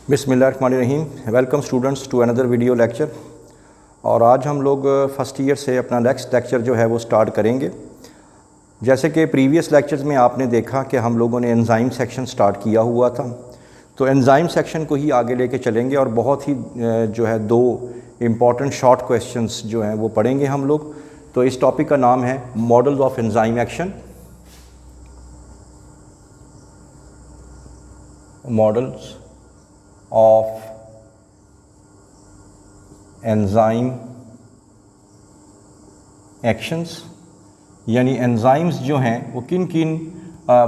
बिस्मिल्लाहिर्रहमानिर्रहीम। Welcome students to another video lecture. और आज हम लोग फ़र्स्ट ईयर से अपना नेक्स्ट लेक्चर जो है वो स्टार्ट करेंगे। जैसे कि प्रीवियस लेक्चर्स में आपने देखा कि हम लोगों ने एंजाइम सेक्शन स्टार्ट किया हुआ था, तो एंजाइम सेक्शन को ही आगे लेके चलेंगे और बहुत ही जो है दो इम्पॉर्टेंट शॉर्ट क्वेश्चंस जो हैं वो पढ़ेंगे हम लोग। तो इस टॉपिक का नाम है models of enzyme action. Models of enzyme actions, यानी एंजाइम्स जो हैं वो किन किन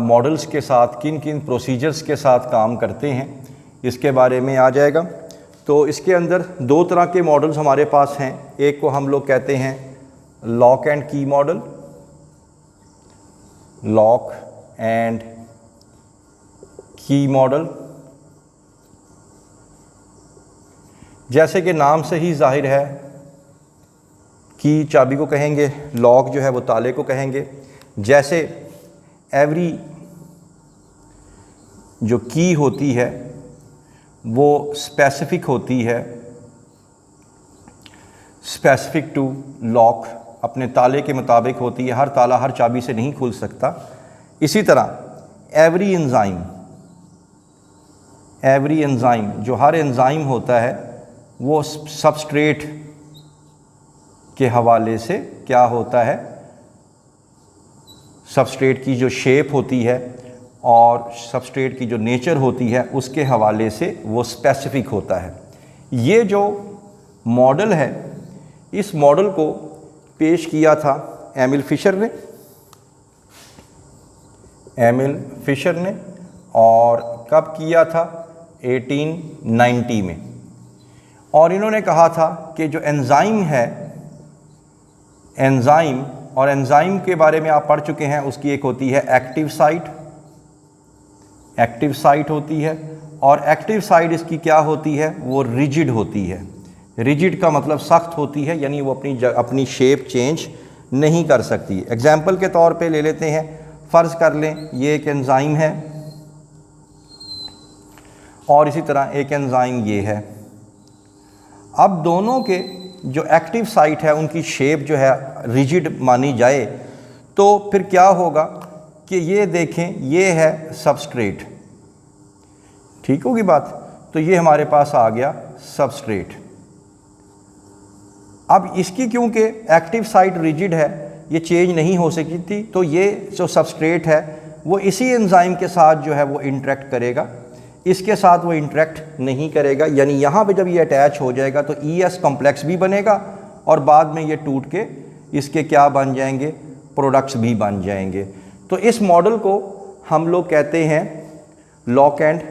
मॉडल्स के साथ, किन किन प्रोसीजर्स के साथ काम करते हैं, इसके बारे में आ जाएगा। तो इसके अंदर दो तरह के मॉडल्स हमारे पास हैं। एक को हम लोग कहते हैं लॉक एंड की मॉडल, लॉक एंड की मॉडल। जैसे कि नाम से ही जाहिर है, की चाबी को कहेंगे, लॉक जो है वो ताले को कहेंगे। जैसे एवरी जो की होती है वो स्पेसिफिक होती है, स्पेसिफिक टू लॉक, अपने ताले के मुताबिक होती है। हर ताला हर चाबी से नहीं खुल सकता। इसी तरह एवरी एंजाइम जो हर एंजाइम होता है वो सबस्ट्रेट के हवाले से क्या होता है, सबस्ट्रेट की जो शेप होती है और सबस्ट्रेट की जो नेचर होती है उसके हवाले से वो स्पेसिफिक होता है। ये जो मॉडल है, इस मॉडल को पेश किया था एमिल फिशर ने और कब किया था? 1890 में। और इन्होंने कहा था कि जो एंजाइम है, एंजाइम के बारे में आप पढ़ चुके हैं, उसकी एक होती है एक्टिव साइट होती है। और एक्टिव साइट इसकी क्या होती है? वो रिजिड होती है। रिजिड का मतलब सख्त होती है, यानी वो अपनी शेप चेंज नहीं कर सकती। एग्जाम्पल के तौर पे ले लेते हैं, फ़र्ज़ कर लें ये एक एंजाइम है और इसी तरह एक एंजाइम ये है। अब दोनों के जो एक्टिव साइट है उनकी शेप जो है रिजिड मानी जाए, तो फिर क्या होगा कि ये देखें, ये है सबस्ट्रेट, ठीक होगी बात। तो ये हमारे पास आ गया सबस्ट्रेट। अब इसकी क्योंकि एक्टिव साइट रिजिड है, ये चेंज नहीं हो सकती थी, तो ये जो सबस्ट्रेट है वो इसी एंजाइम के साथ जो है वो इंटरेक्ट करेगा, इसके साथ वो इंटरेक्ट नहीं करेगा। यानी यहाँ पे जब ये अटैच हो जाएगा तो ES कॉम्प्लेक्स भी बनेगा और बाद में ये टूट के इसके क्या बन जाएंगे? प्रोडक्ट्स भी बन जाएंगे। तो इस मॉडल को हम लोग कहते हैं लॉक एंड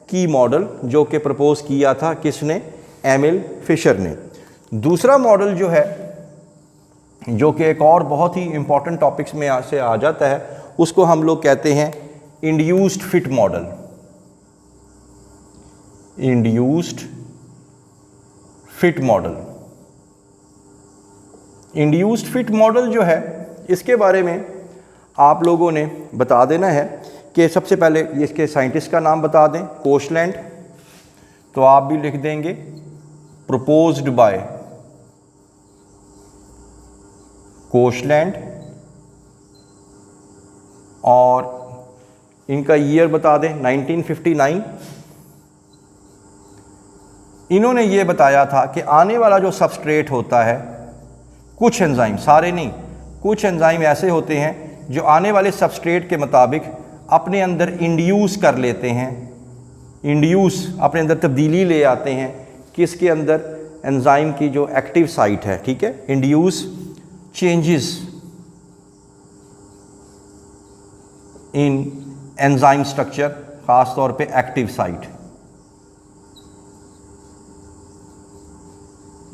की मॉडल, जो कि प्रपोज किया था किसने? एमिल फिशर ने। दूसरा मॉडल जो है, जो कि एक और बहुत ही इम्पॉर्टेंट टॉपिक्स में से आ जाता है, उसको हम लोग कहते हैं induced fit model. Induced fit model जो है, इसके बारे में आप लोगों ने बता देना है कि सबसे पहले इसके साइंटिस्ट का नाम बता दें, कोशलैंड। तो आप भी लिख देंगे प्रपोज्ड बाय कोशलैंड, और इनका ईयर बता दें 1959। इन्होंने ये बताया था कि आने वाला जो सबस्ट्रेट होता है, कुछ एंजाइम, सारे नहीं, कुछ एंजाइम ऐसे होते हैं जो आने वाले सबस्ट्रेट के मुताबिक अपने अंदर इंड्यूस कर लेते हैं, अपने अंदर तब्दीली ले आते हैं। किसके अंदर? एंजाइम की जो एक्टिव साइट है, ठीक है। Induce changes in enzyme structure, ख़ास तौर पे एक्टिव साइट।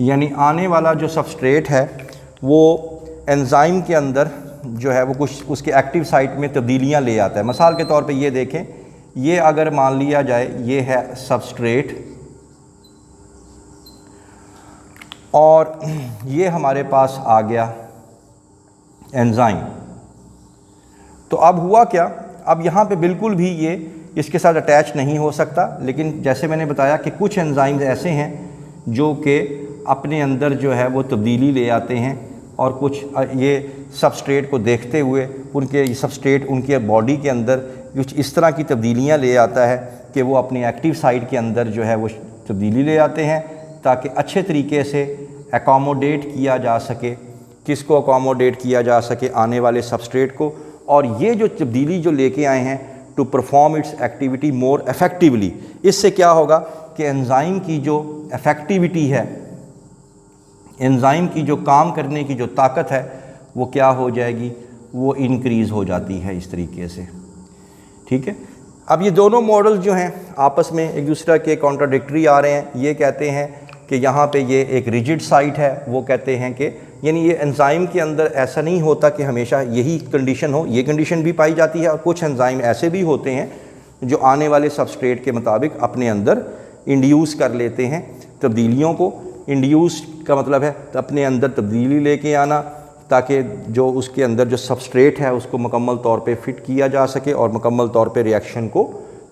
यानी आने वाला जो सबस्ट्रेट है वो एंजाइम के अंदर जो है वो कुछ उसके एक्टिव साइट में तब्दीलियां ले आता है। मिसाल के तौर पे ये देखें, ये अगर मान लिया जाए ये है सबस्ट्रेट और ये हमारे पास आ गया एंजाइम। तो अब हुआ क्या? अब यहाँ पे बिल्कुल भी ये इसके साथ अटैच नहीं हो सकता। लेकिन जैसे मैंने बताया कि कुछ एंजाइम्स ऐसे हैं जो कि अपने अंदर जो है वो तब्दीली ले आते हैं, और कुछ ये सबस्ट्रेट को देखते हुए उनके सबस्ट्रेट उनके बॉडी के अंदर कुछ इस तरह की तब्दीलियाँ ले आता है कि वो अपनी एक्टिव साइट के अंदर जो है वो तब्दीली ले आते हैं, ताकि अच्छे तरीके से एकोमोडेट किया जा सके। किसको अकोमोडेट किया जा सके? आने वाले सबस्ट्रेट को। और ये जो तब्दीली जो लेके आए हैं to perform its activity more effectively, इससे क्या होगा कि एंजाइम की जो इफ़ेक्टिविटी है, एंजाइम की जो काम करने की जो ताकत है, वो क्या हो जाएगी? वो इंक्रीज़ हो जाती है इस तरीके से। ठीक है। अब ये दोनों मॉडल जो हैं आपस में एक दूसरे के कॉन्ट्राडिक्टरी आ रहे हैं। ये कहते हैं कि यहाँ पे ये एक रिजिड साइट है, वो कहते हैं कि यानी ये एंजाइम के अंदर ऐसा नहीं होता कि हमेशा यही कंडीशन हो, ये कंडीशन भी पाई जाती है। और कुछ एंजाइम ऐसे भी होते हैं जो आने वाले सबस्ट्रेट के मुताबिक अपने अंदर इंड्यूस कर लेते हैं तब्दीलियों को। इंड्यूस का मतलब है तो अपने अंदर तब्दीली लेके आना, ताकि जो उसके अंदर जो सबस्ट्रेट है उसको मुकम्मल तौर पे फिट किया जा सके और मुकम्मल तौर पे रिएक्शन को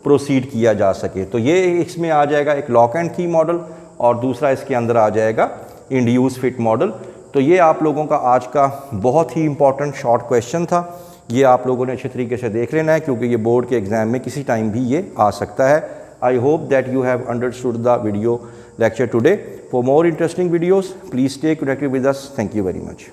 प्रोसीड किया जा सके। तो ये इसमें आ जाएगा एक लॉक एंड की मॉडल, और दूसरा इसके अंदर आ जाएगा इंड्यूस फिट मॉडल। तो ये आप लोगों का आज का बहुत ही इंपॉर्टेंट शॉर्ट क्वेश्चन था। ये आप लोगों ने अच्छे तरीके से देख लेना है, क्योंकि ये बोर्ड के एग्ज़ाम में किसी टाइम भी ये आ सकता है। I hope that you have understood the video lecture today. For more interesting videos, please stay connected with us. Thank you very much.